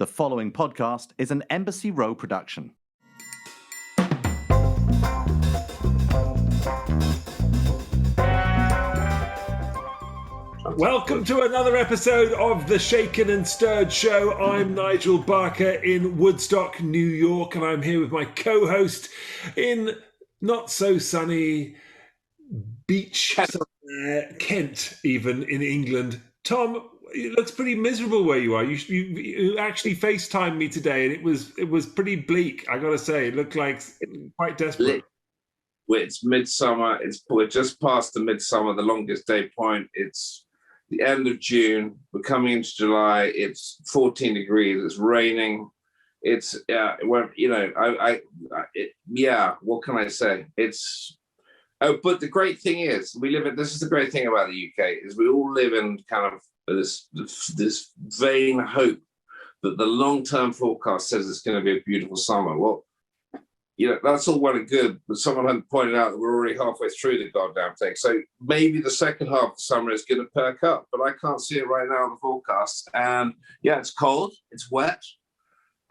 The following podcast is an Embassy Row production. Welcome to another episode of the Shaken and Stirred Show. I'm Nigel Barker in Woodstock, New York, and I'm here with my co-host in not so sunny beach Kent, even in England. Tom, it looks pretty miserable where you are. You actually FaceTimed me today, and it was pretty bleak. I got to say, it looked like quite desperate. It's midsummer. We're just past the midsummer, the longest day point. It's the end of June. We're coming into July. It's 14 degrees. It's raining. It's what can I say? But the great thing is, this is the great thing about the UK, is we all live in kind of this vain hope that the long-term forecast says it's going to be a beautiful summer. Well, that's all well and good, but someone had pointed out that we're already halfway through the goddamn thing. So maybe the second half of summer is going to perk up, but I can't see it right now in the forecast. And it's cold, it's wet.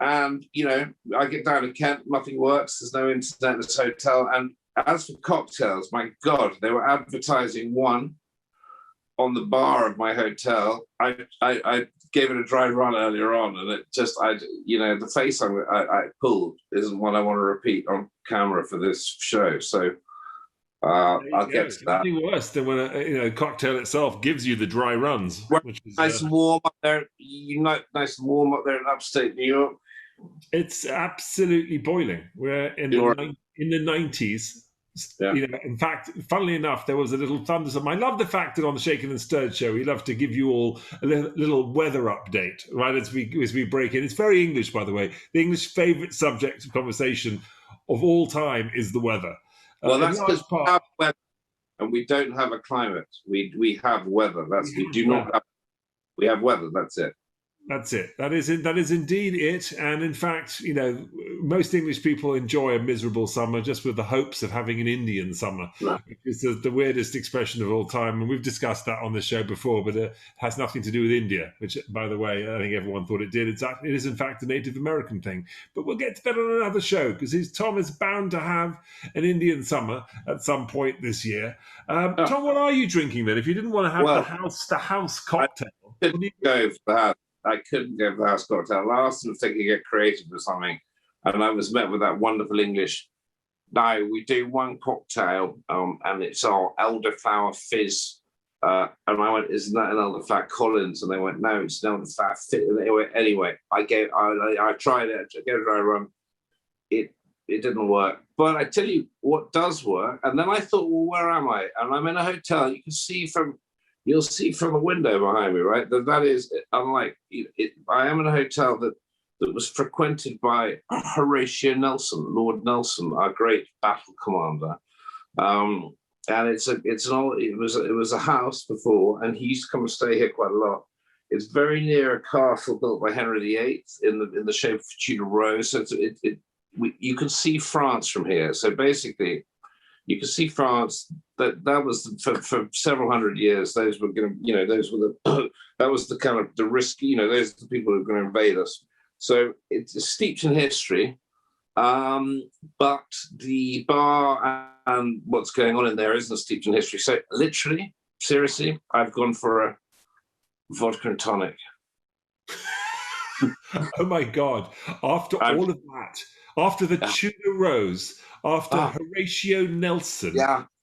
And, I get down to Kent, nothing works. There's no internet in this hotel. And as for cocktails, my God, they were advertising one on the bar of my hotel. I gave it a dry run earlier on, and it just, the face I pulled isn't one I want to repeat on camera for this show. So I'll get to that. It's worse than when a cocktail itself gives you the dry runs. Well, which is, nice and warm up there. Nice and warm up there in upstate New York. It's absolutely boiling. We're in the 90s. Yeah. In fact, funnily enough, there was a little thunderstorm. I love the fact that on the Shaken and Stirred show, we love to give you all a little weather update, right, as we break in. It's very English, by the way. The English favourite subject of conversation of all time is the weather. Well, that's because we have weather, and we don't have a climate. We have weather. We have weather. That's it. That's it. That is indeed it. And in fact, most English people enjoy a miserable summer just with the hopes of having an Indian summer. Right. It's the weirdest expression of all time. And we've discussed that on the show before, but it has nothing to do with India, which, by the way, I think everyone thought it did. It is, in fact, a Native American thing. But we'll get to that on another show, because Tom is bound to have an Indian summer at some point this year. Tom, what are you drinking then? If you didn't want to have the house cocktail. I couldn't go for the house cocktail. I asked them if they could get creative with something, and I was met with that wonderful English. No, we do one cocktail, and it's our elderflower fizz. And I went, "Isn't that an elderflower Collins?" And they went, "No, it's an elderflower fizz." Anyway, I tried it. I gave it a dry run. It didn't work. But I tell you what does work. And then I thought, well, where am I? And I'm in a hotel. You'll see from the window behind me, right? That is, unlike, I am in a hotel that was frequented by Horatio Nelson, Lord Nelson, our great battle commander. And it was a house before, and he used to come and stay here quite a lot. It's very near a castle built by Henry VIII in the shape of Tudor Rose. So you can see France from here. So basically, you can see France. That was for several hundred years. Those were going to, that was the kind of the risky. Those are the people who are going to invade us. So it's steeped in history, but the bar and what's going on in there isn't steeped in history. So literally, seriously, I've gone for a vodka and tonic. Oh my God! After all of that, after the Tudor Rose, after Horatio Nelson,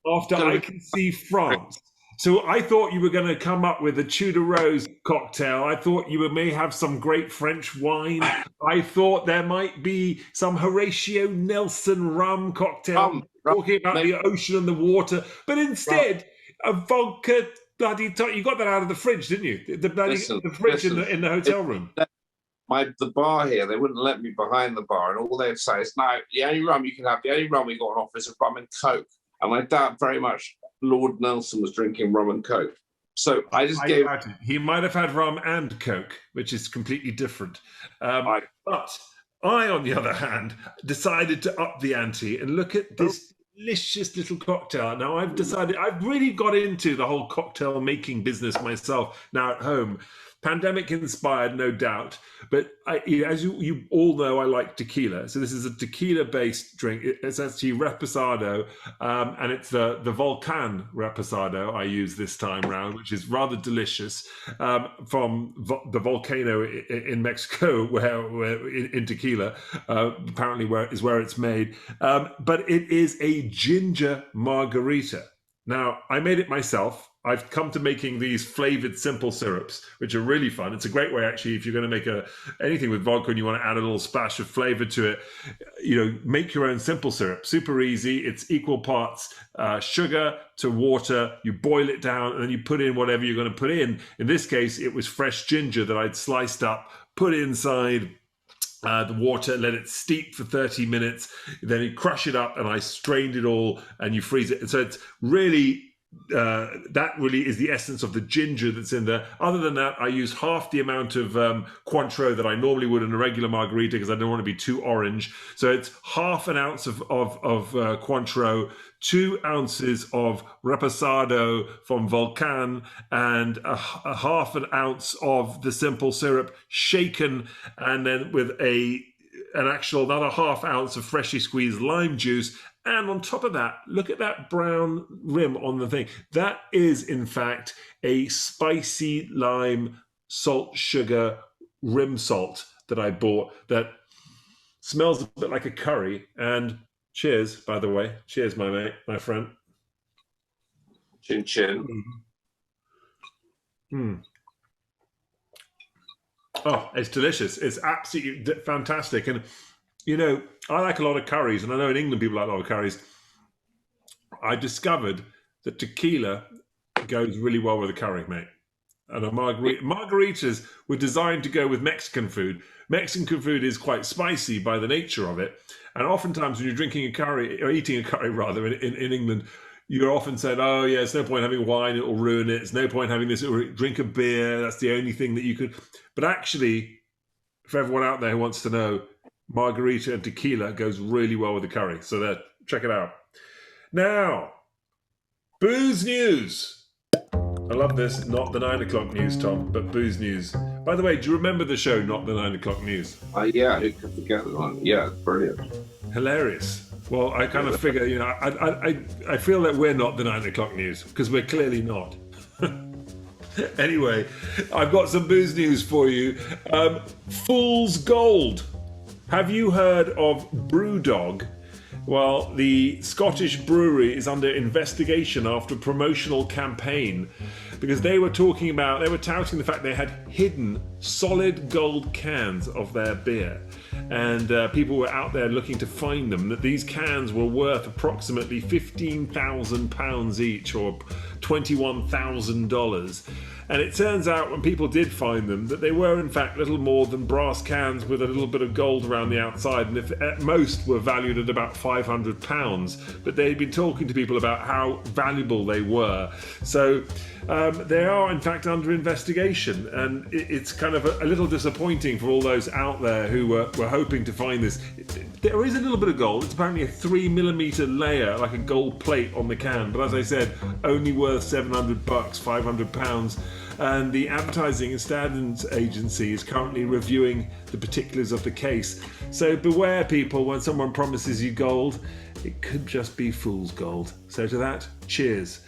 after I Can See France. So I thought you were going to come up with a Tudor Rose cocktail. I thought you may have some great French wine. I thought there might be some Horatio Nelson rum cocktail, talking about the ocean and the water. But instead, a vodka bloody you got that out of the fridge, didn't you? The fridge in the hotel room. The bar here, they wouldn't let me behind the bar, and all they'd say is, "No, the only rum we got on offer is a rum and coke." And I doubt very much Lord Nelson was drinking rum and coke. So I just gave. He might have had rum and coke, which is completely different. But I, on the other hand, decided to up the ante and look at this delicious little cocktail. Now I've really got into the whole cocktail making business myself now at home. Pandemic inspired, no doubt. But as you all know, I like tequila. So this is a tequila-based drink. It's actually Reposado, and it's the Volcan Reposado I use this time round, which is rather delicious, from the volcano in Mexico, where in tequila, apparently where it's made. But it is a ginger margarita. Now, I made it myself. I've come to making these flavored simple syrups, which are really fun. It's a great way, actually, if you're going to make anything with vodka and you want to add a little splash of flavor to it, make your own simple syrup. Super easy. It's equal parts sugar to water. You boil it down and then you put in whatever you're going to put in. In this case, it was fresh ginger that I'd sliced up, put inside the water, let it steep for 30 minutes. Then you crush it up, and I strained it all, and you freeze it. And so it's really, that really is the essence of the ginger that's in there. Other than that, I use half the amount of Cointreau that I normally would in a regular margarita because I don't want to be too orange. So it's half an ounce of Cointreau, 2 ounces of Reposado from Volcan, and a half an ounce of the simple syrup shaken, and then with another half ounce of freshly squeezed lime juice. And on top of that, look at that brown rim on the thing. That is, in fact, a spicy lime salt sugar rim salt that I bought that smells a bit like a curry. And cheers, by the way. Cheers, my mate, my friend. Chin chin. Oh, it's delicious. It's absolutely fantastic. And I like a lot of curries, and I know in England people like a lot of curries. I discovered that tequila goes really well with a curry, mate. And margaritas were designed to go with Mexican food. Mexican food is quite spicy by the nature of it. And oftentimes when you're drinking a curry, or eating a curry rather, in England, you're often said, oh yeah, it's no point having wine, it'll ruin it. It's no point having this, or drink a beer, that's the only thing that you could. But actually, for everyone out there who wants to know, margarita and tequila goes really well with the curry. So there, check it out. Now, booze news. I love this. Not the 9 o'clock news, Tom, but booze news. By the way, do you remember the show, Not the 9 o'clock news? Yeah, who could forget that one? Yeah, brilliant. Hilarious. Well, I kind of figure, I feel that we're not the 9 o'clock news, because we're clearly not. Anyway, I've got some booze news for you. Fool's Gold. Have you heard of Brewdog? Well, the Scottish brewery is under investigation after a promotional campaign because they were touting the fact they had hidden solid gold cans of their beer. And people were out there looking to find them, that these cans were worth approximately £15,000 each, or $21,000. And it turns out when people did find them that they were in fact little more than brass cans with a little bit of gold around the outside, and if at most were valued at about £500. But they'd been talking to people about how valuable they were. So they are in fact under investigation, and it's kind of a little disappointing for all those out there who were hoping to find this. There is a little bit of gold. It's apparently a 3mm layer, like a gold plate on the can, but as I said, only worth $700, £500. And the Advertising and Standards Agency is currently reviewing the particulars of the case. So beware, people, when someone promises you gold, it could just be fool's gold. So to that, cheers.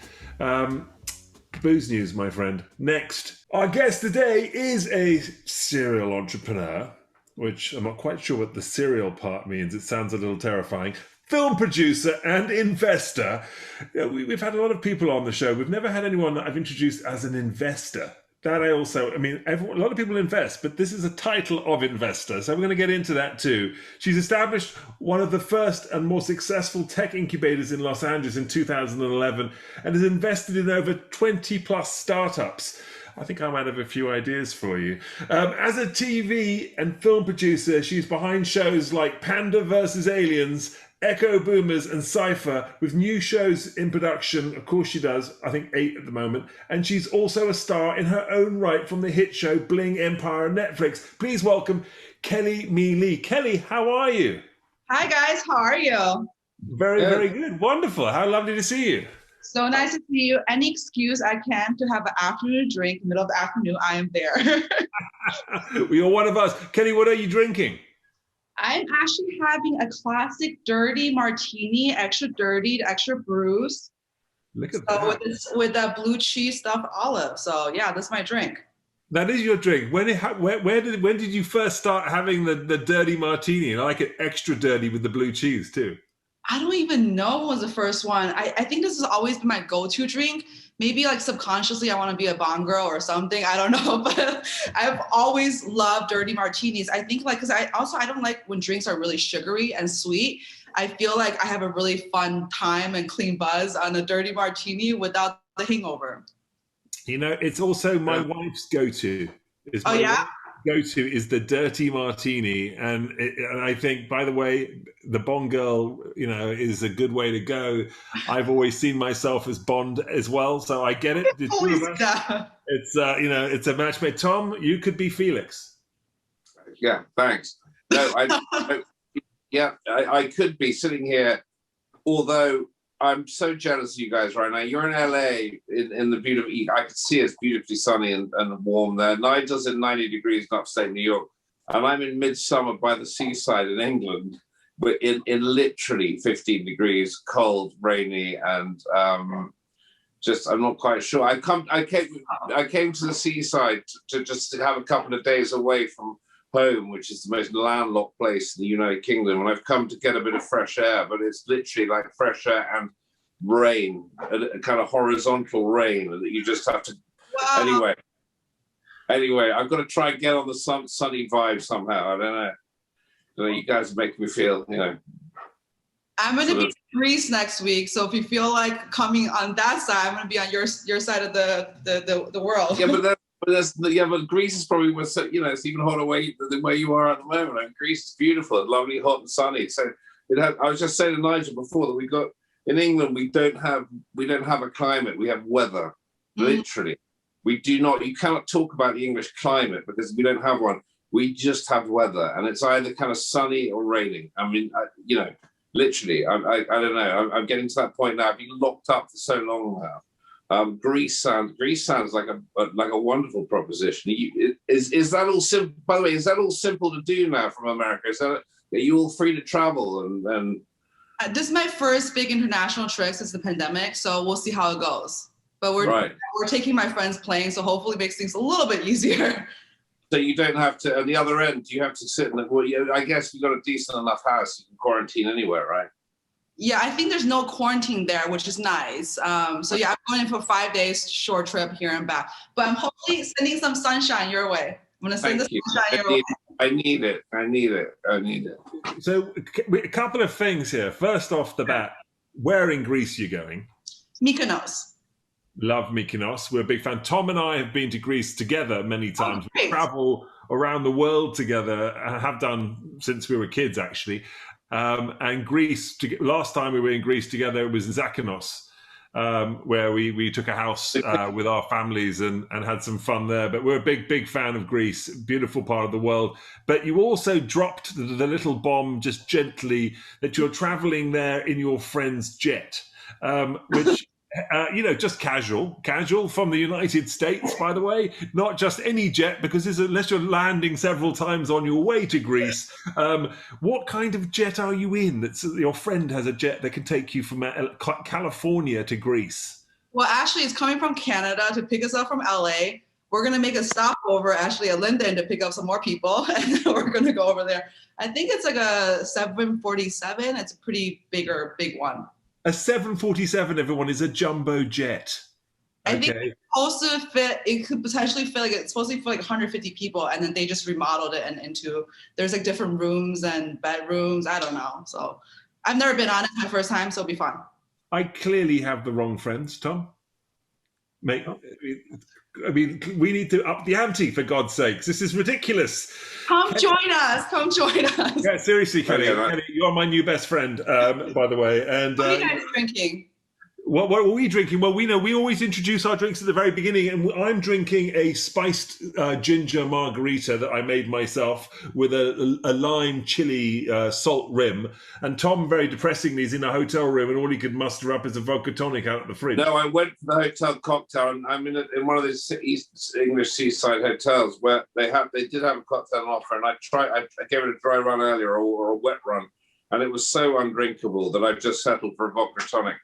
Booze news, my friend. Next, our guest today is a serial entrepreneur, which I'm not quite sure what the serial part means. It sounds a little terrifying. Film producer and investor. We've had a lot of people on the show. We've never had anyone that I've introduced as an investor. A lot of people invest, but this is a title of investor. So we're going to get into that too. She's established one of the first and more successful tech incubators in Los Angeles in 2011 and has invested in over 20 plus startups. I think I might have a few ideas for you. As a TV and film producer, she's behind shows like Panda vs. Aliens, Echo Boomers and Cypher, with new shows in production. Of course she does, I think 8 at the moment. And she's also a star in her own right from the hit show Bling Empire on Netflix. Please welcome Kelly Mee Lee. Kelly, how are you? Hi guys, how are you? Very, very good. Wonderful. How lovely to see you. So nice to see you. Any excuse I can to have an afternoon drink, middle of the afternoon, I am there. You're one of us. Kelly, what are you drinking? I'm actually having a classic dirty martini, extra dirty, extra bruised. Look at that. With a blue cheese stuffed olive. So yeah, that's my drink. That is your drink. When did you first start having the dirty martini? And I like it extra dirty with the blue cheese too. I don't even know what was the first one. I think this has always been my go-to drink. Maybe like subconsciously I want to be a Bond girl or something. I don't know, but I've always loved dirty martinis. I think because I don't like when drinks are really sugary and sweet. I feel like I have a really fun time and clean buzz on a dirty martini without the hangover. You know, it's also my wife's go-to. Go-to is the dirty martini, and I think, by the way, the Bond girl, is a good way to go. I've always seen myself as Bond as well, so I get it. It's it's a match made. Tom, you could be Felix. Yeah, thanks. No, I could be sitting here, although I'm so jealous of you guys right now. You're in LA in the beautiful, I can see it's beautifully sunny and warm there. Nigel's in 90 degrees in upstate New York. And I'm in midsummer by the seaside in England, but in literally 15 degrees, cold, rainy, and I'm not quite sure. I came to the seaside to just have a couple of days away from home, which is the most landlocked place in the United Kingdom, and I've come to get a bit of fresh air, but it's literally like fresh air and rain, a kind of horizontal rain that you just have to. Wow. Anyway, I've got to try and get on the sunny vibe somehow. I don't know. You guys are making me feel, I'm going to be in Greece next week, so if you feel like coming on that side, I'm going to be on your side of the world. Yeah, but Greece is probably it's even hotter than where you are at the moment. I mean, Greece is beautiful, lovely, hot and sunny. So I was just saying to Nigel before that we got in England we don't have a climate, we have weather. Literally, we do not. You cannot talk about the English climate because we don't have one. We just have weather, and it's either kind of sunny or raining. I mean, literally, I don't know. I'm getting to that point now. I've been locked up for so long now. Greece sounds like a wonderful proposition. Is that all simple? By the way, is that all simple to do now from America? Are you all free to travel? And this is my first big international trip since the pandemic, so we'll see how it goes. But we're taking my friend's plane, so hopefully it makes things a little bit easier. So you don't have to. At the other end, you have to sit in the. I guess you've got a decent enough house. You can quarantine anywhere, right? Yeah, I think there's no quarantine there, which is nice. So yeah, I'm going in for 5 days, short trip here and back. But I'm hopefully sending some sunshine your way. I'm going to send sunshine your way. I need it. So a couple of things here. First off the bat, where in Greece are you going? Mykonos. Love Mykonos. We're a big fan. Tom and I have been to Greece together many times. We travel around the world together, have done since we were kids, actually. And Greece, last time we were in Greece together, it was in Zakinos, where we took a house with our families and had some fun there. But we're a big fan of Greece, beautiful part of the world. But you also dropped the little bomb just gently that you're traveling there in your friend's jet, which... just casual from the United States, by the way, not just any jet, because unless you're landing several times on your way to Greece, what kind of jet are you in? Your friend has a jet that can take you from California to Greece. Well, actually, it's coming from Canada to pick us up from LA. We're going to make a stopover actually at Linden to pick up some more people, and then we're going to go over there. I think it's like a 747. It's a pretty big one. A 747, everyone, is a jumbo jet. I think it's supposed to fit, it could potentially fit, it's supposed to fit like 150 people, and then they just remodeled it into, there's like different rooms and bedrooms. I don't know. So I've never been on it. It's my first time, so it'll be fun. I clearly have the wrong friends, Tom. Mate, I mean, we need to up the ante, for God's sakes. This is ridiculous. Come join us. Yeah, seriously, Kelly. Kelly, you're my new best friend, by the way. And what are you guys drinking? What are we drinking? Well, we always introduce our drinks at the very beginning, and I'm drinking a spiced ginger margarita that I made myself with a lime chili salt rim. And Tom, very depressingly, is in a hotel room, and all he could muster up is a vodka tonic out of the fridge. No, I went for the hotel cocktail, and I'm in one of these East English seaside hotels where they did have a cocktail offer, and I gave it a dry run earlier or a wet run, and it was so undrinkable that I just settled for a vodka tonic.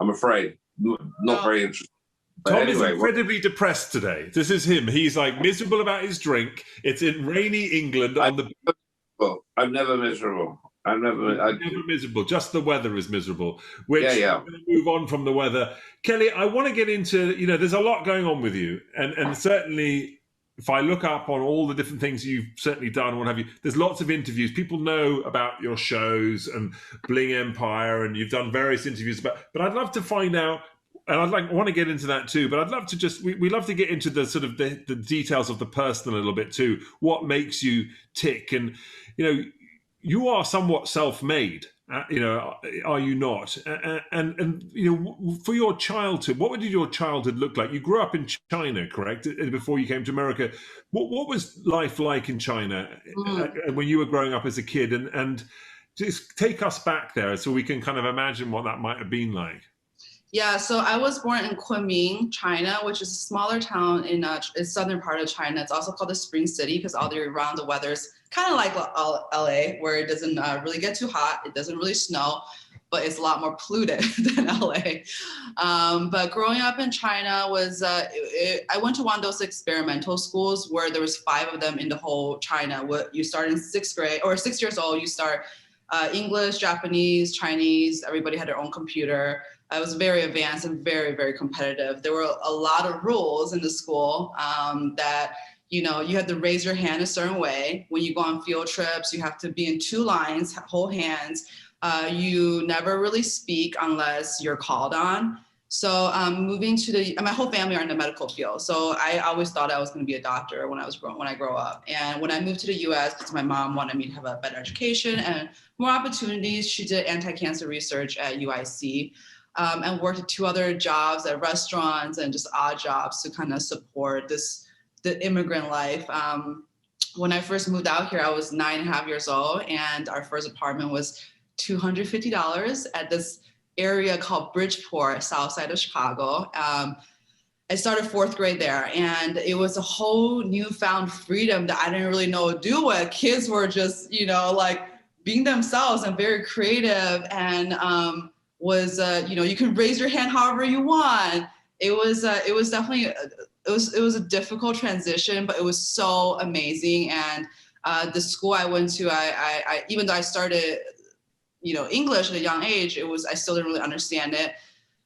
I'm afraid. Not very interesting. But Tom anyway, is incredibly depressed today. This is him. He's like miserable about his drink. It's in rainy England on the... I'm never miserable. I'm never miserable. Just the weather is miserable. Which yeah. I'm going to move on from the weather. Kelly, I want to get into, there's a lot going on with you. And certainly... if I look up on all the different things you've certainly done, what have you, there's lots of interviews. People know about your shows and Bling Empire, and you've done various interviews about. But I'd love to find out, and I want to get into that too. But I'd love to we love to get into the sort of the details of the person a little bit too. What makes you tick? And you are somewhat self-made. Are you not? And for your childhood, what did your childhood look like? You grew up in China, correct? Before you came to America, what was life like in China when you were growing up as a kid? And just take us back there so we can kind of imagine what that might have been like. Yeah, so I was born in Kunming, China, which is a smaller town in the southern part of China. It's also called the Spring City because all year round the weather's kind of like LA, where it doesn't really get too hot. It doesn't really snow, but it's a lot more polluted than LA. But growing up in China was, I went to one of those experimental schools where there was 5 of them in the whole China. You start in 6th grade or 6 years old, you start English, Japanese, Chinese, everybody had their own computer. I was very advanced and very, very competitive. There were a lot of rules in the school that, you had to raise your hand a certain way. When you go on field trips, you have to be in 2 lines, hold hands. You never really speak unless you're called on. So moving to my whole family are in the medical field. So I always thought I was going to be a doctor when I grow up. And when I moved to the US, because my mom wanted me to have a better education and more opportunities, she did anti-cancer research at UIC. And worked at 2 other jobs at restaurants and just odd jobs to kind of support the immigrant life. When I first moved out here, I was 9.5 years old, and our first apartment was $250 at this area called Bridgeport, south side of Chicago. I started 4th grade there, and it was a whole newfound freedom that I didn't really know what to do with. Kids were just, like being themselves and very creative, and you can raise your hand however you want. It was definitely, it was a difficult transition, but it was so amazing. And the school I went to, I even though I started, English at a young age, I still didn't really understand it.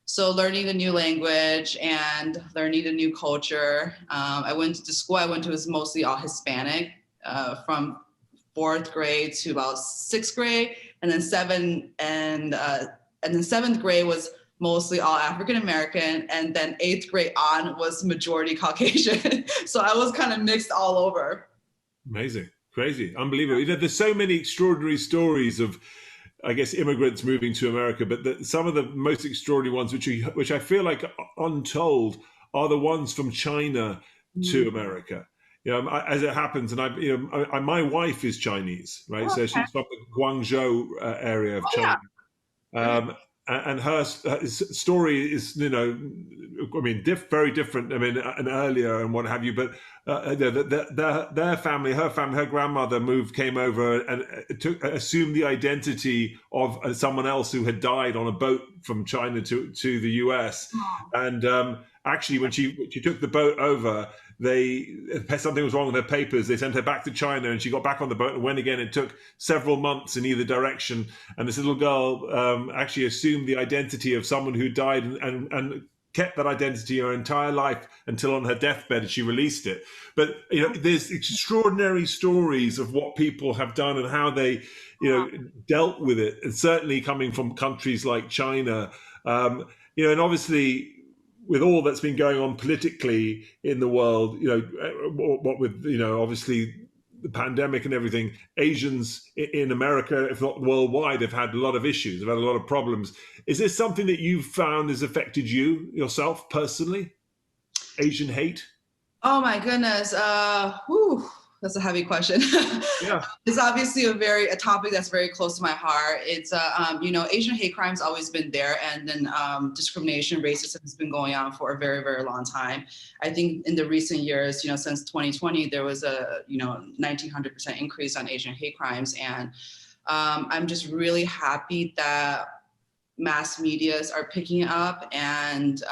So learning the new language and learning the new culture. The school I went to was mostly all Hispanic, from 4th grade to about 6th grade, and then 7th grade was mostly all African American, and then 8th grade on was majority Caucasian. So I was kind of mixed all over. Amazing, crazy, unbelievable. There's so many extraordinary stories of, I guess, immigrants moving to America, but some of the most extraordinary ones, which I feel like are untold, are the ones from China to America. As it happens, and my wife is Chinese, right? So she's from the Guangzhou area of China. Yeah. And her story is, very different. And earlier and what have you. But their family, her grandmother came over and assumed the identity of someone else who had died on a boat from China to the US. And actually, when she took the boat over, something was wrong with her papers. They sent her back to China, and she got back on the boat and went again. It took several months in either direction, and this little girl actually assumed the identity of someone who died and kept that identity her entire life until on her deathbed, and she released it. But there's extraordinary stories of what people have done and how they dealt with it, and certainly coming from countries like China, and obviously, with all that's been going on politically in the world, what with, obviously the pandemic and everything, Asians in America, if not worldwide, have had a lot of issues, have had a lot of problems. Is this something that you've found has affected you yourself personally? Asian hate? Oh my goodness. That's a heavy question. Yeah. It's obviously a topic that's very close to my heart. It's Asian hate crime's always been there, and then discrimination, racism has been going on for a very, very long time. I think in the recent years, since 2020, there was a 1900% increase on Asian hate crimes, and I'm just really happy that mass medias are picking it up, and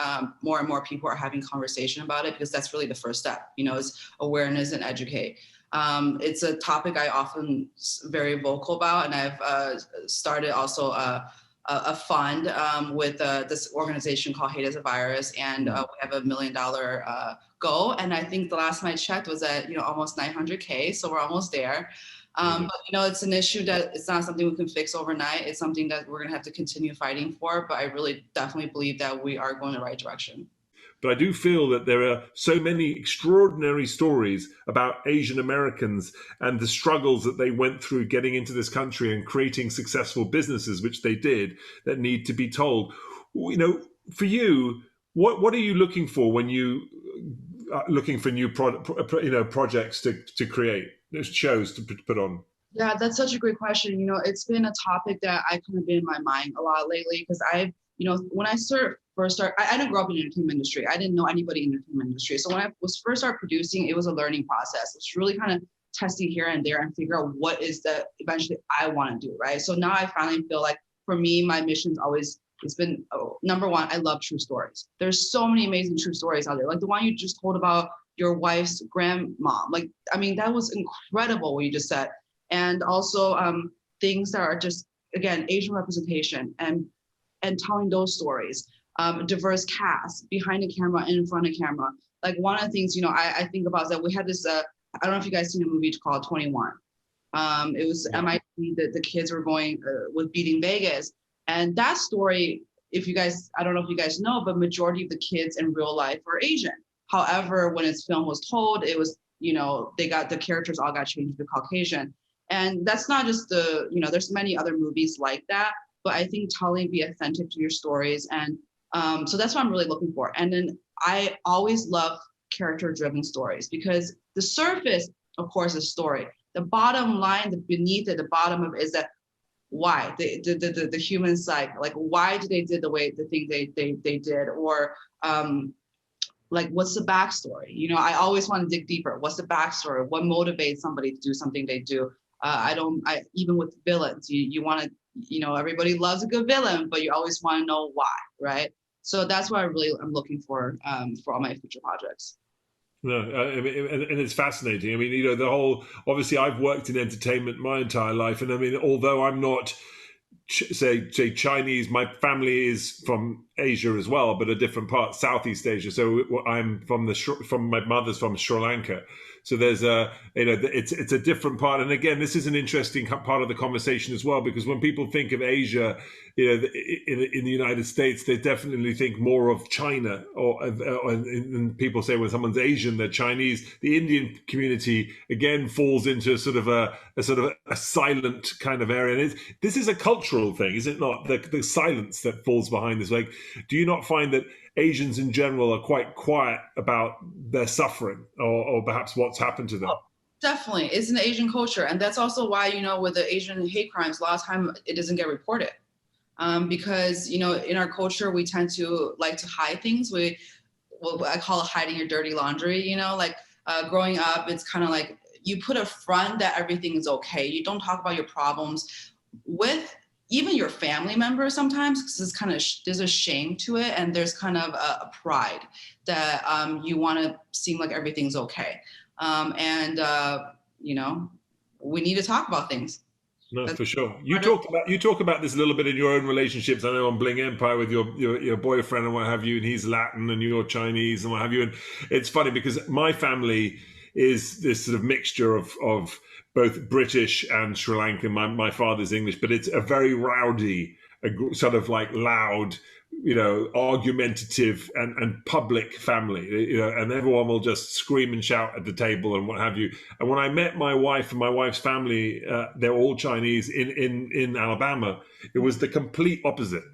more people are having conversation about it, because that's really the first step, is awareness and educate. It's a topic I often very vocal about, and I've started also a fund with this organization called Hate as a Virus, and we have $1 million goal, and I think the last time I checked was at almost 900K, so we're almost there. But it's an issue that it's not something we can fix overnight. It's something that we're going to have to continue fighting for. But I really definitely believe that we are going the right direction. But I do feel that there are so many extraordinary stories about Asian Americans and the struggles that they went through getting into this country and creating successful businesses, which they did, that need to be told. For you, what are you looking for when you are looking for new projects to create? Shows to put on? Yeah, that's such a great question. It's been a topic that I kind of been in my mind a lot lately, because when I first started, I didn't grow up in the entertainment industry. I didn't know anybody in the entertainment industry. So when I was first started producing, it was a learning process. It's really kind of testing here and there and figure out what is that eventually I want to do, right? So now I finally feel like, for me, my mission's always, it's been, number one, I love true stories. There's so many amazing true stories out there. Like the one you just told about your wife's grandmom. That was incredible what you just said. And also things that are just, again, Asian representation and telling those stories, diverse cast, behind the camera and in front of camera. Like one of the things, I think about is that we had this, I don't know if you guys seen a movie called 21. It was MIT, the kids were going with Beating Vegas. And that story, I don't know if you guys know, but majority of the kids in real life are Asian. However, when its film was told, it was, the characters all got changed to Caucasian. And that's not just there's many other movies like that, but I think be authentic to your stories. And so that's what I'm really looking for. And then I always love character-driven stories, because the surface, of course, is story. The bottom line, beneath it, the bottom of it is that why the human side, like why did they did the thing they did, or like what's the backstory? I always want to dig deeper. What's the backstory? What motivates somebody to do something they do? Even with villains, you want to, everybody loves a good villain, but you always want to know why, right? So that's what I'm looking for all my future projects. No, and it's fascinating. The whole, obviously I've worked in entertainment my entire life. And although I'm not, say Chinese, my family is from Asia as well, but a different part, Southeast Asia. So I'm from my mother's from Sri Lanka. So there's it's a different part. And again, this is an interesting part of the conversation as well, because when people think of Asia, in the United States, they definitely think more of China, and people say when someone's Asian, they're Chinese. The Indian community again falls into a silent kind of area. And this is a cultural thing, is it not? The silence that falls behind this. Like, do you not find that Asians in general are quite quiet about their suffering, or perhaps what's happened to them? Oh, definitely. It's an Asian culture. And that's also why, with the Asian hate crimes, a lot of time it doesn't get reported. Because, in our culture, we tend to like to hide things. I call it hiding your dirty laundry, growing up, it's kind of like you put a front that everything is okay. You don't talk about your problems with even your family members sometimes, because it's kind of, there's a shame to it. And there's kind of a pride that you want to seem like everything's okay. We need to talk about things. No, for sure. You talk about this a little bit in your own relationships. I know on Bling Empire with your boyfriend and what have you, and he's Latin and you're Chinese and what have you. And it's funny because my family is this sort of mixture of both British and Sri Lankan. My father's English, but it's a very rowdy, sort of like loud, argumentative and public family, and everyone will just scream and shout at the table and what have you. And when I met my wife and my wife's family, they're all Chinese in Alabama, it was the complete opposite.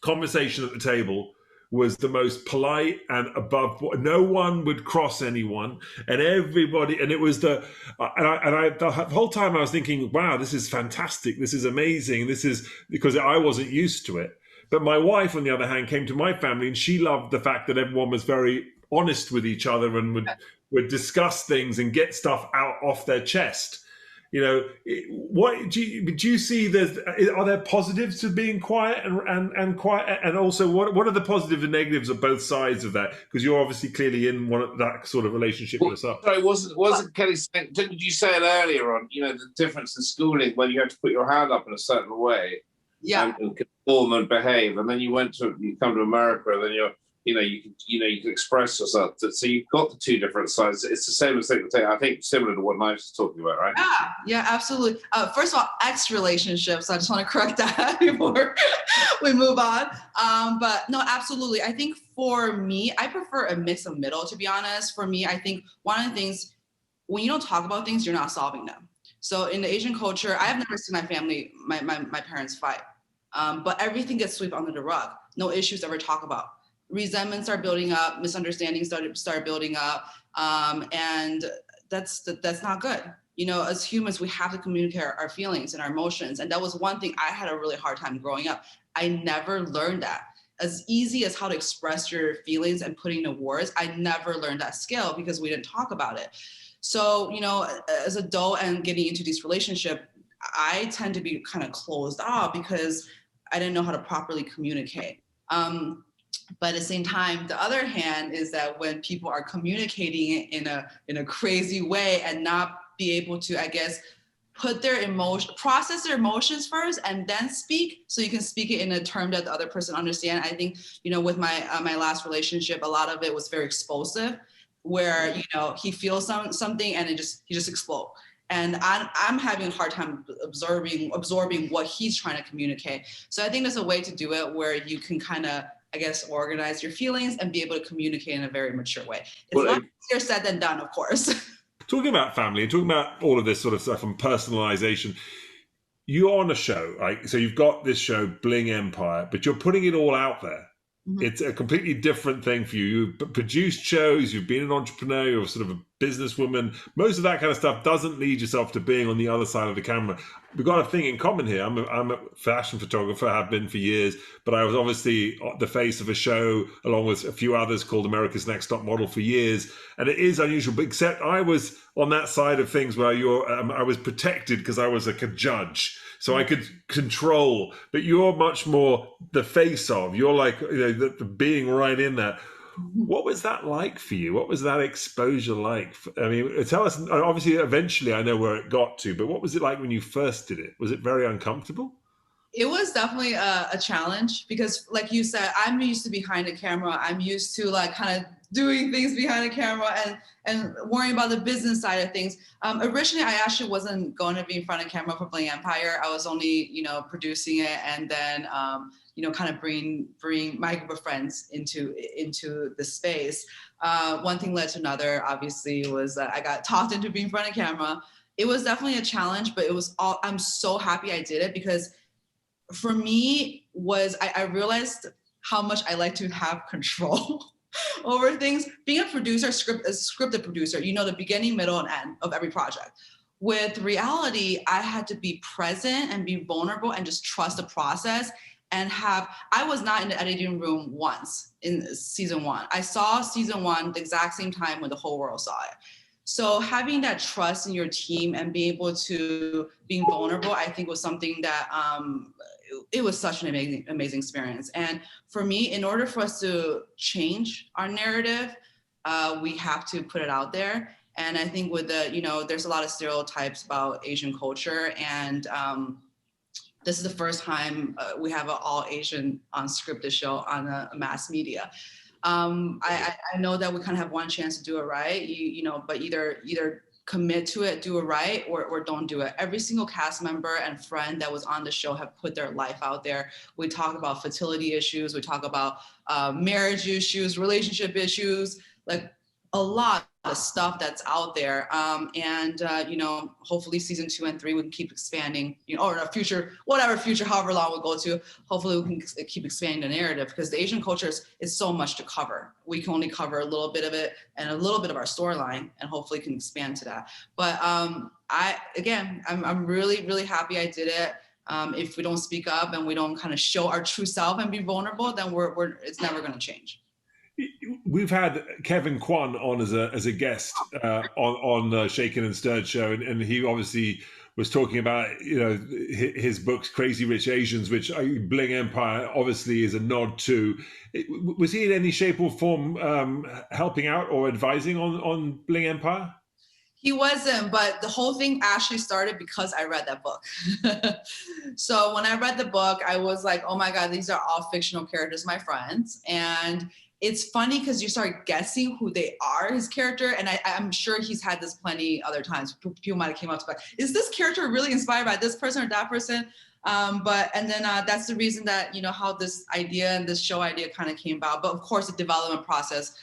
Conversation at the table was the most polite and above. No one would cross anyone, and everybody. And it was the whole time I was thinking, wow, this is fantastic. This is amazing. This is because I wasn't used to it. But my wife, on the other hand, came to my family, and she loved the fact that everyone was very honest with each other and would discuss things and get stuff off their chest. What do you see? Are there positives to being quiet and quiet, and also what are the positives and negatives of both sides of that? Because you're obviously clearly in that sort of relationship yourself. Sorry, wasn't Kelly saying? Didn't you say it earlier on? The difference in schooling when you have to put your hand up in a certain way, and conform and behave, and then you come to America, and then you can express yourself. So you've got the two different sides. It's the same as I think similar to what Nigel was talking about, right? Yeah, absolutely. First of all, ex-relationships. I just want to correct that before we move on. But no, absolutely. I think for me, I prefer a mix of middle, to be honest. For me, I think one of the things, when you don't talk about things, you're not solving them. So in the Asian culture, I have never seen my family, my parents fight. But everything gets swept under the rug. No issues ever talked about. Resentments are building up, misunderstandings start building up, and that's not good. As humans, we have to communicate our feelings and our emotions, and that was one thing I had a really hard time growing up. I never learned that. As easy as how to express your feelings and putting into words, I never learned that skill because we didn't talk about it. So, as an adult and getting into this relationship, I tend to be kind of closed off because I didn't know how to properly communicate. But at the same time, the other hand is that when people are communicating in a crazy way and not be able to, I guess, process their emotions first and then speak, so you can speak it in a term that the other person understands. I think, with my last relationship, a lot of it was very explosive, where he feels something and he just explodes. And I'm having a hard time absorbing what he's trying to communicate. So I think there's a way to do it where you can kind of, I guess, organize your feelings and be able to communicate in a very mature way. It's a lot easier said than done, of course. Talking about family and talking about all of this sort of stuff and personalization, you're on a show, right? So you've got this show, Bling Empire, but you're putting it all out there. Mm-hmm. It's a completely different thing for you. You've produced shows, you've been an entrepreneur, you're sort of a businesswoman. Most of that kind of stuff doesn't lead yourself to being on the other side of the camera. We've got a thing in common here. I'm a fashion photographer, have been for years, but I was obviously the face of a show along with a few others called America's Next Top Model for years. And it is unusual, but except I was on that side of things where I was protected because I was like a judge. So I could control, but you're much more the face of. You're like the being right in that. What was that like for you? What was that exposure like? I mean, tell us. Obviously, eventually, I know where it got to, but what was it like when you first did it? Was it very uncomfortable? It was definitely a challenge because, like you said, I'm used to behind the camera. I'm used to like kind of doing things behind the camera and worrying about the business side of things. Originally, I actually wasn't going to be in front of camera for Bling Empire. I was only, producing it and then, kind of bring my group of friends into the space. One thing led to another, obviously, was that I got talked into being in front of camera. It was definitely a challenge, but I'm so happy I did it because for me I realized how much I like to have control over things. Being a producer, a scripted producer, the beginning, middle, and end of every project. With reality, I had to be present and be vulnerable and just trust the process I was not in the editing room once in season 1. I saw season 1 the exact same time when the whole world saw it. So having that trust in your team and being able to being vulnerable, I think was something that it was such an amazing experience. And for me, in order for us to change our narrative, we have to put it out there. And I think with there's a lot of stereotypes about Asian culture. And this is the first time we have an all Asian unscripted show on a mass media. I know that we kind of have one chance to do it right, but either commit to it, do it right, or don't do it. Every single cast member and friend that was on the show have put their life out there. We talk about fertility issues, we talk about marriage issues, relationship issues, like a lot of stuff that's out there. You know, hopefully season 2 and 3 we can keep expanding, you know, or a future, whatever future, however long we'll go to, hopefully we can keep expanding the narrative, because the Asian culture is so much to cover. We can only cover a little bit of it and a little bit of our storyline, and hopefully can expand to that. But I'm really, really happy I did it. If we don't speak up and we don't kind of show our true self and be vulnerable, then it's never going to change. We've had Kevin Kwan on as a guest on Shaken and Stirred show, and he obviously was talking about, you know, his books, Crazy Rich Asians, which Bling Empire obviously is a nod to. Was he in any shape or form helping out or advising on Bling Empire? He wasn't, but the whole thing actually started because I read that book. So when I read the book, I was like, oh my God, these are all fictional characters, my friends. And it's funny because you start guessing who they are, his character. And I'm sure he's had this plenty other times. People might have came up to like, is this character really inspired by this person or that person? That's the reason that, you know, how this idea and this show idea kind of came about. But of course, the development process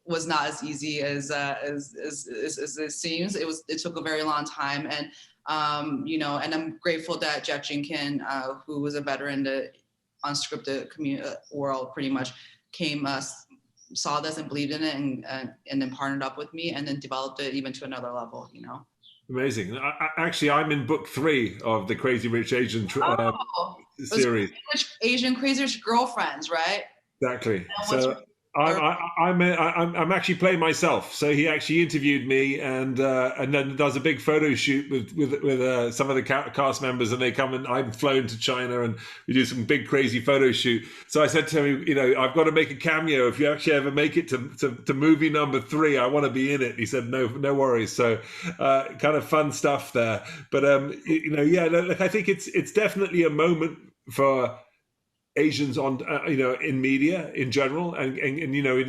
was not as easy as it seems. It took a very long time. And, you know, and I'm grateful that Jeff Jenkins, who was a veteran in the unscripted world pretty much, came, saw this and believed in it, and then partnered up with me and then developed it even to another level, you know. Amazing. Actually, I'm in book 3 of the Crazy Rich Asian series. Asian Crazy Rich Girlfriends, right? Exactly. So I'm actually playing myself. So he actually interviewed me, and then does a big photo shoot with some of the cast members, and they come, and I'm flown to China, and we do some big crazy photo shoot. So I said to him, you know, I've got to make a cameo. If you actually ever make it to movie number 3, I want to be in it. And he said, no worries. So kind of fun stuff there. But you know, yeah, look, I think it's definitely a moment for Asians on, you know, in media in general, and you know,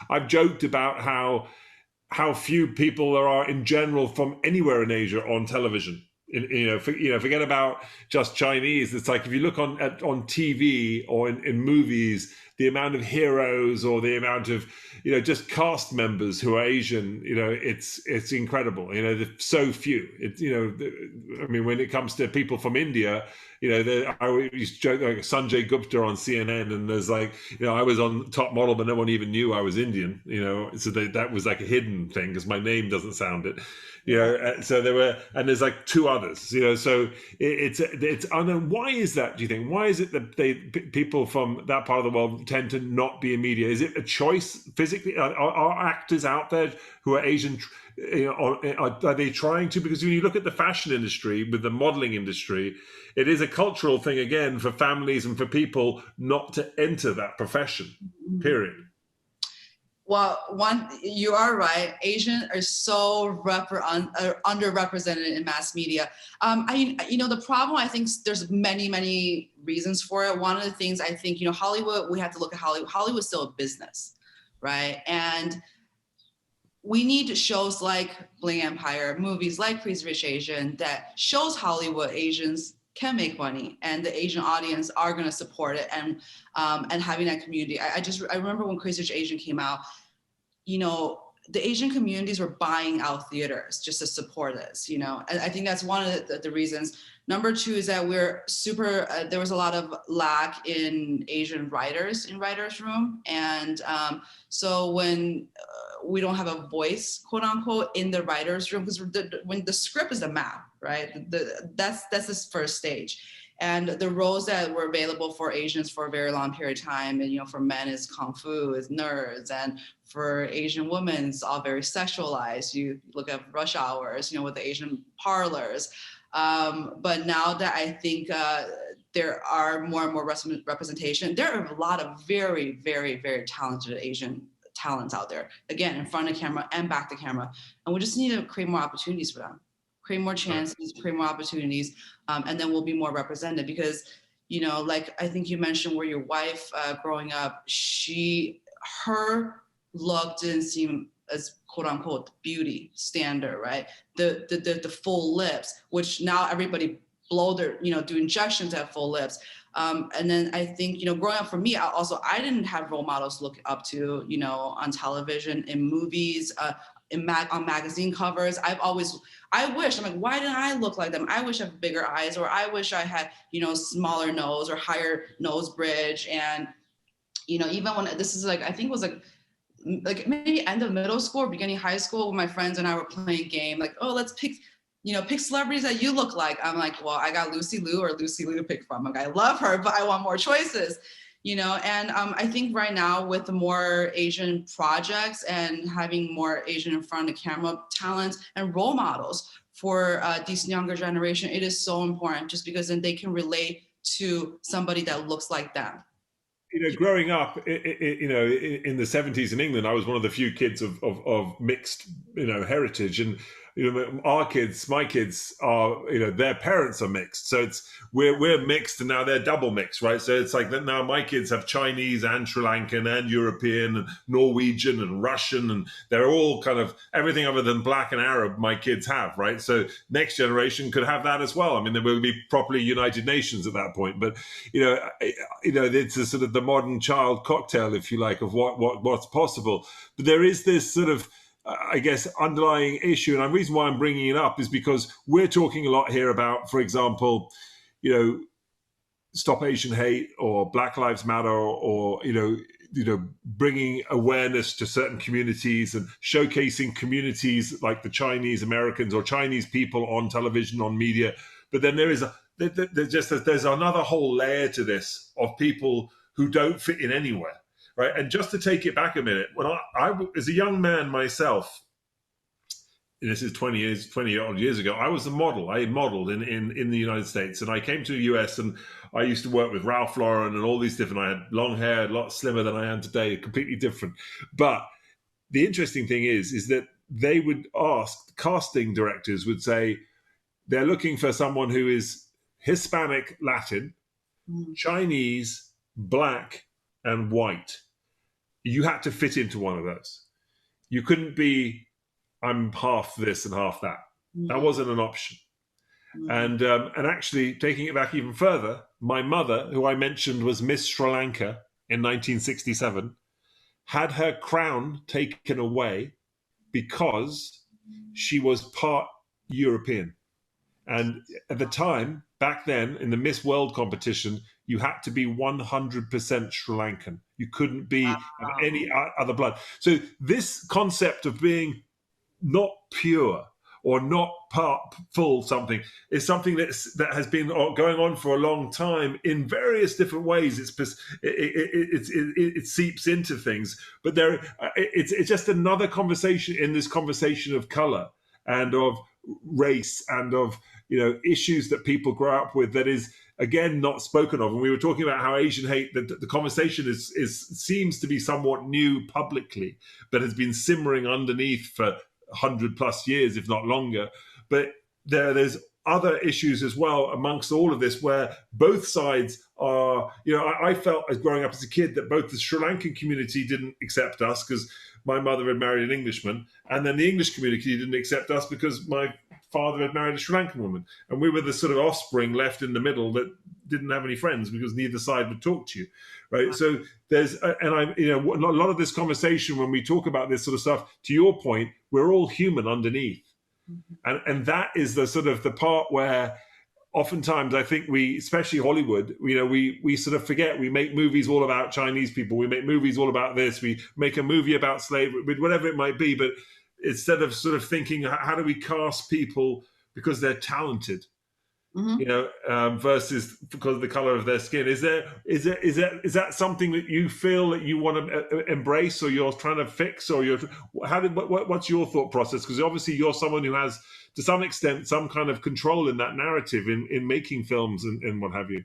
I've joked about how few people there are in general from anywhere in Asia on television. Forget about just Chinese. It's like if you look on TV or in movies, the amount of heroes or the amount of, you know, just cast members who are Asian, you know, it's incredible. You know, there's so few. It's, you know, I mean, when it comes to people from India, you know, I used to joke like Sanjay Gupta on CNN, and there's like, you know, I was on Top Model, but no one even knew I was Indian, you know, so that was like a hidden thing because my name doesn't sound it. You know, so there were, and there's like 2 others, you know, so it's unknown. Why is that, do you think? Why is it that people from that part of the world tend to not be in media? Is it a choice physically? Are actors out there who are Asian, you know, are they trying to? Because when you look at the fashion industry with the modeling industry, it is a cultural thing again for families and for people not to enter that profession, period. Well, you are right. Asians are so underrepresented in mass media. You know, the problem, I think there's many reasons for it. One of the things I think, you know, Hollywood, we have to look at Hollywood. Hollywood's still a business, right? And we need shows like Bling Empire, movies like Crazy Rich Asian that shows Hollywood Asians can make money, and the Asian audience are going to support it, and having that community. I remember when Crazy Rich Asian came out, you know, the Asian communities were buying out theaters just to support us, you know. And I think that's one of the reasons. Number 2 is that we're there was a lot of lack in Asian writers in writers' room. And so when we don't have a voice, quote unquote, in the writers' room, because when the script is the map, right? That's this first stage. And the roles that were available for Asians for a very long period of time, and, you know, for men is kung fu, is nerds, and for Asian women, it's all very sexualized. You look at Rush Hours, you know, with the Asian parlors. But now that I think there are more and more representation, there are a lot of very talented Asian talents out there, again, in front of camera and back to camera. And we just need to create more opportunities for them. Create more chances, create more opportunities, and then we'll be more represented. Because, you know, like I think you mentioned where your wife growing up, her look didn't seem as quote unquote beauty standard, right? The full lips, which now everybody blow their, do injections at full lips. And then I think, growing up for me, I didn't have role models to look up to, on television, in movies, on magazine covers. I wish, I'm like, why didn't I look like them? I wish I had bigger eyes, or I wish I had, smaller nose or higher nose bridge. And, even when this is like, I think it was like maybe end of middle school or beginning high school, when my friends and I were playing a game, like, oh, let's pick celebrities that you look like. I'm like, well, I got Lucy Liu to pick from. Like, I love her, but I want more choices. And I think right now with the more Asian projects and having more Asian in front of the camera talents and role models for this younger generation, it is so important, just because then they can relate to somebody that looks like them. Growing up, in the 70s in England, I was one of the few kids of mixed, heritage, and my kids are, their parents are mixed, so we're mixed, and now they're double mixed, right? So it's like that now my kids have Chinese and Sri Lankan and European and Norwegian and Russian, and they're all kind of everything other than black and Arab my kids have, right? So next generation could have that as well. I mean, there will be properly United Nations at that point, but it's a sort of the modern child cocktail, if you like, of what's possible. But there is this sort of, I guess, underlying issue. And the reason why I'm bringing it up is because we're talking a lot here about, for example, Stop Asian Hate or Black Lives Matter, or bringing awareness to certain communities and showcasing communities like the Chinese Americans or Chinese people on television, on media. But then there's another whole layer to this of people who don't fit in anywhere. Right. And just to take it back a minute, when I as a young man myself, and this is 20 odd years ago, I was a model. I modeled in the United States, and I came to the US, and I used to work with Ralph Lauren and all these different, I had long hair, a lot slimmer than I am today, completely different. But the interesting thing is that they would ask, casting directors would say, they're looking for someone who is Hispanic, Latin, Chinese, black, and white. You had to fit into one of those. You couldn't be, I'm half this and half that. That wasn't an option. And actually, taking it back even further, my mother, who I mentioned was Miss Sri Lanka in 1967, had her crown taken away because she was part European. And at the time, back then, in the Miss World competition, you had to be 100% Sri Lankan. You couldn't be of any other blood. So this concept of being not pure or not full something is something that has been going on for a long time in various different ways. It seeps into things, but it's just another conversation in this conversation of color and of race and of issues that people grow up with that is again not spoken of. And we were talking about how Asian hate, the conversation seems to be somewhat new publicly, but has been simmering underneath for 100+ years, if not longer. But there's other issues as well amongst all of this, where both sides are, I felt as growing up as a kid that both the Sri Lankan community didn't accept us because my mother had married an Englishman, and then the English community didn't accept us because my father had married a Sri Lankan woman. And we were the sort of offspring left in the middle that didn't have any friends because neither side would talk to you, right? So there's, and a lot of this conversation when we talk about this sort of stuff, to your point, we're all human underneath. And that is the sort of the part where oftentimes I think we, especially Hollywood, we sort of forget. We make movies all about Chinese people. We make movies all about this. We make a movie about slavery, whatever it might be. But instead of sort of thinking, how do we cast people because they're talented, versus because of the color of their skin? Is that something that you feel that you want to embrace, or you're trying to fix, or what's your thought process? Because obviously you're someone who has, to some extent, some kind of control in that narrative in making films and what have you.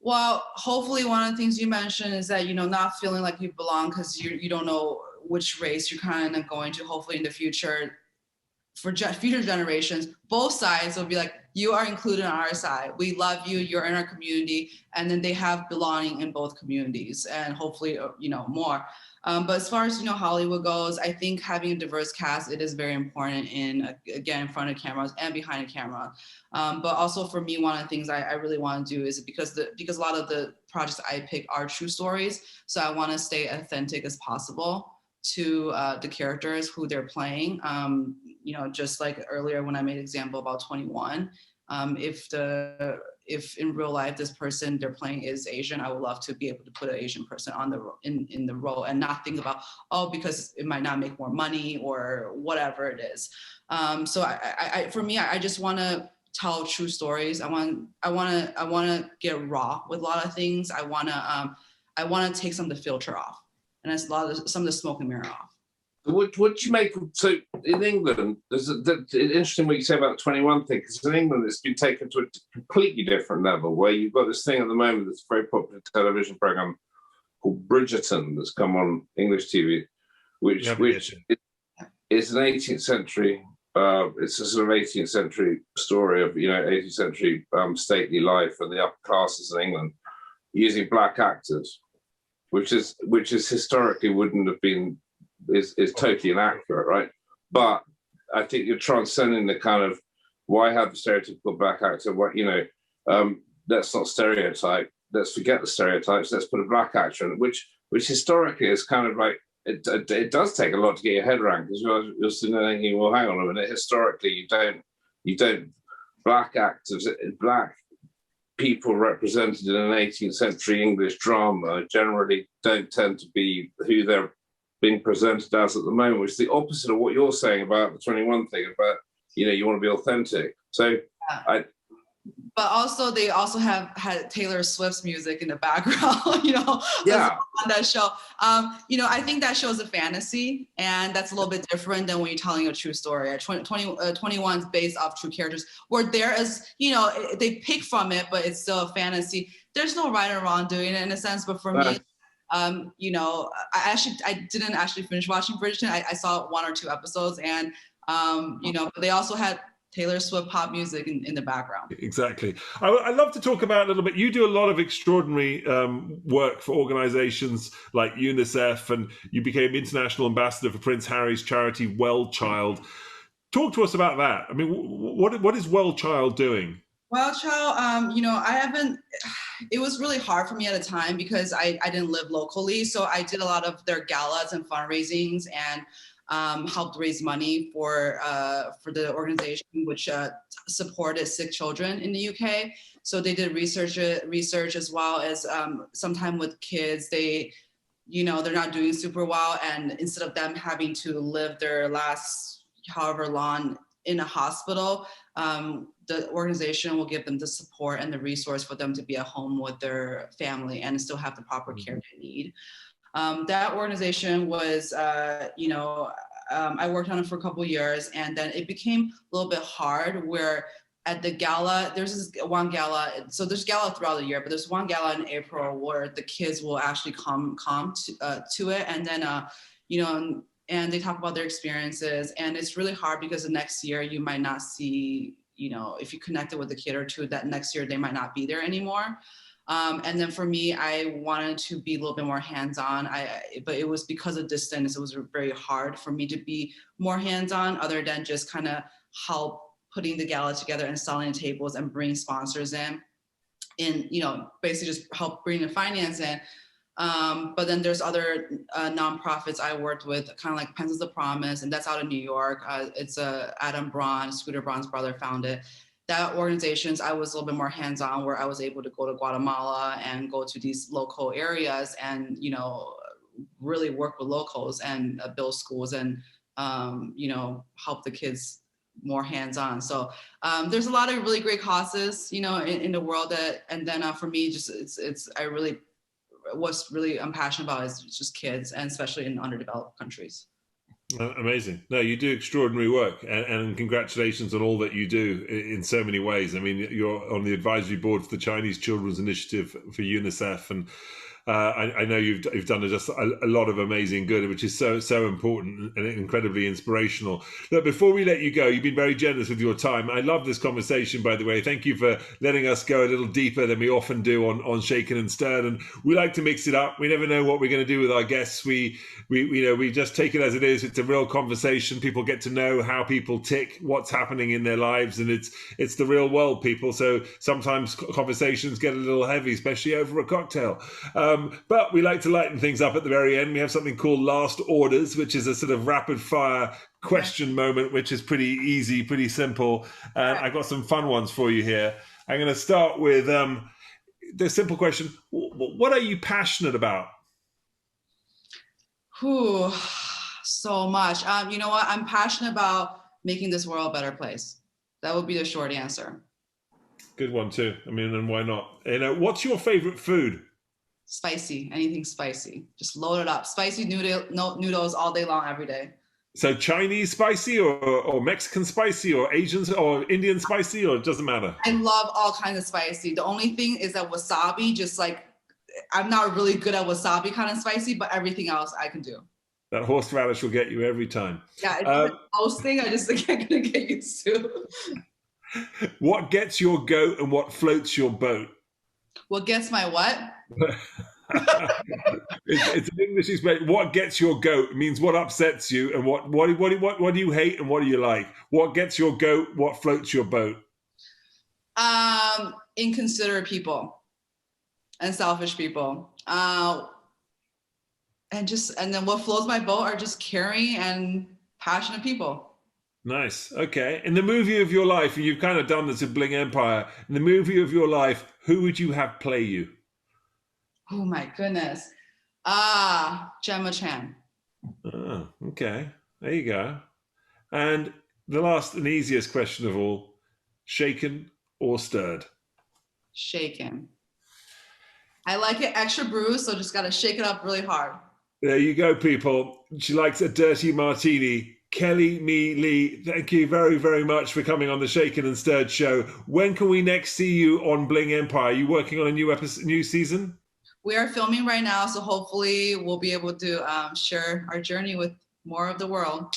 Well, hopefully one of the things you mentioned is that, not feeling like you belong because you don't know which race you're kind of going to. Hopefully in the future, for future generations, both sides will be like, you are included on our side. We love you. You're in our community. And then they have belonging in both communities and hopefully, more. But as far as, Hollywood goes, I think having a diverse cast, it is very important again, in front of cameras and behind the camera. But also for me, one of the things I really want to do is because a lot of the projects I pick are true stories. So I want to stay authentic as possible to the characters who they're playing. Just like earlier when I made an example about 21, if in real life this person they're playing is Asian, I would love to be able to put an Asian person on in the role and not think about, because it might not make more money or whatever it is. So for me, I just want to tell true stories. I want to get raw with a lot of things. I want to take some of the filter off, and that's some of the smoke and mirror off. What do you make? So in England, there's interesting what you say about the 21 thing, because in England it's been taken to a completely different level, where you've got this thing at the moment that's a very popular television program called Bridgerton that's come on English TV, which is an 18th century. It's a sort of 18th century story of 18th century stately life and the upper classes in England using black actors, which is historically wouldn't have been. Is totally inaccurate, right? But I think you're transcending the kind of why have the stereotypical black actor? Let's not stereotype. Let's forget the stereotypes. Let's put a black actor in, which historically is kind of like it does take a lot to get your head around, because you're sitting there thinking, well, hang on a minute. Historically, you don't black actors, black people represented in an 18th century English drama generally don't tend to be who they're being presented as at the moment, which is the opposite of what you're saying about the 21 thing, about you want to be authentic. So but also they also had Taylor Swift's music in the background, on that show. I think that shows a fantasy, and that's a little bit different than when you're telling a true story. 21 is based off true characters, where there is, they pick from it, but it's still a fantasy. There's no right or wrong doing it in a sense, but for me, I didn't actually finish watching Bridgerton. I saw 1 or 2 episodes, and but they also had Taylor Swift pop music in the background. Exactly. I'd love to talk about a little bit. You do a lot of extraordinary work for organizations like UNICEF, and you became international ambassador for Prince Harry's charity Well Child. Talk to us about that. I mean, what is Well Child doing? Well Child, it was really hard for me at a time because I didn't live locally. So I did a lot of their galas and fundraisings and helped raise money for the organization, which supported sick children in the UK. So they did research as well as sometime with kids, they're not doing super well. And instead of them having to live their last however long in a hospital, the organization will give them the support and the resource for them to be at home with their family and still have the proper care they need. That organization was, I worked on it for a couple of years, and then it became a little bit hard where at the gala, there's this one gala, so there's gala throughout the year, but there's one gala in April where the kids will actually come to it, and then, and they talk about their experiences, and it's really hard because the next year you might not see, if you connected with a kid or two, that next year they might not be there anymore. And then for me, I wanted to be a little bit more hands-on. But it was because of distance, it was very hard for me to be more hands-on other than just kind of help putting the gala together and selling the tables and bring sponsors in and, basically just help bring the finance in. But then there's other nonprofits I worked with, kind of like Pencils of Promise, and that's out of New York. It's Adam Braun, Scooter Braun's brother, founded. That organizations, I was a little bit more hands-on, where I was able to go to Guatemala and go to these local areas and, really work with locals and build schools and, help the kids more hands-on. So there's a lot of really great causes, in the world and then for me, I'm passionate about is just kids, and especially in underdeveloped countries. Amazing. No, you do extraordinary work, and congratulations on all that you do in so many ways. I mean, you're on the advisory board for the Chinese Children's Initiative for UNICEF, and I know you've done just a lot of amazing good, which is so important and incredibly inspirational. Look, before we let you go, you've been very generous with your time. I love this conversation, by the way. Thank you for letting us go a little deeper than we often do on Shaken and Stirred. And we like to mix it up. We never know what we're going to do with our guests. We just take it as it is. It's a real conversation. People get to know how people tick, what's happening in their lives, and it's the real world, people. So sometimes conversations get a little heavy, especially over a cocktail. But we like to lighten things up at the very end. We have something called Last Orders, which is a sort of rapid fire question moment, which is pretty easy, pretty simple. And I've got some fun ones for you here. I'm going to start with the simple question. What are you passionate about? So much. You know what? I'm passionate about making this world a better place. That would be the short answer. Good one too. I mean, and why not? What's your favorite food? Spicy. Anything spicy. Just load it up. Spicy noodles all day long, every day. So Chinese spicy or Mexican spicy or Asian or Indian spicy, or it doesn't matter? I love all kinds of spicy. The only thing is that wasabi, just like, I'm not really good at wasabi kind of spicy, but everything else I can do. That horseradish will get you every time. Yeah, it's the most thing I just think I'm going to get used to. What gets your goat and what floats your boat? What gets my what? It's an English expression. What gets your goat means what upsets you, and what do you hate and what do you like? What gets your goat? What floats your boat? Inconsiderate people and selfish people. And then what floats my boat are just caring and passionate people. Nice. Okay. In the movie of your life, and you've kind of done this with Bling Empire, in the movie of your life, who would you have play you? Oh my goodness. Gemma Chan. Oh, okay. There you go. And the last and easiest question of all, shaken or stirred? Shaken. I like it extra bruised, so just got to shake it up really hard. There you go, people. She likes a dirty martini. Kelly Mi Lee, thank you very, very much for coming on the Shaken and Stirred show. When can we next see you on Bling Empire? Are you working on a new season? We are filming right now, so hopefully we'll be able to share our journey with more of the world.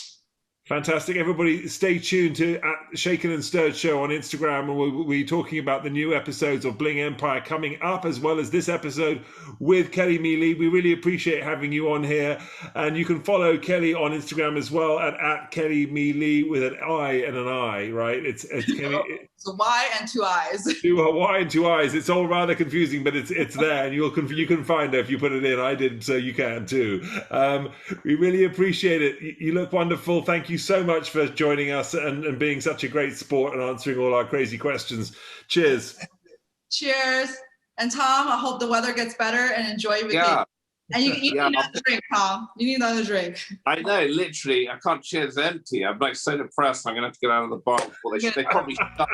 Fantastic. Everybody stay tuned to Shaken and Stirred show on Instagram, and we'll be talking about the new episodes of Bling Empire coming up, as well as this episode with Kelly Mi Lee. We really appreciate having you on here, and you can follow Kelly on Instagram as well at Kelly Mi Lee with an I and an I, right? It's Kelly. It's a Y and two I's. Y and two I's. It's all rather confusing, but it's there, and you can find it if you put it in. I did, so you can too. We really appreciate it. You look wonderful. Thank you so much for joining us and being such a great sport and answering all our crazy questions. Cheers. Cheers. And Tom, I hope the weather gets better and enjoy everything. Yeah. And you need another drink, Tom. You need another drink. I know, literally. I can't cheers empty. I'm like so depressed. I'm going to have to get out of the bar before they probably shut.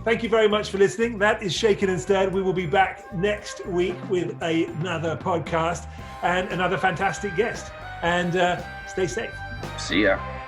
Thank you very much for listening. That is Shaken and Stirred. We will be back next week with another podcast and another fantastic guest. And stay safe. See ya.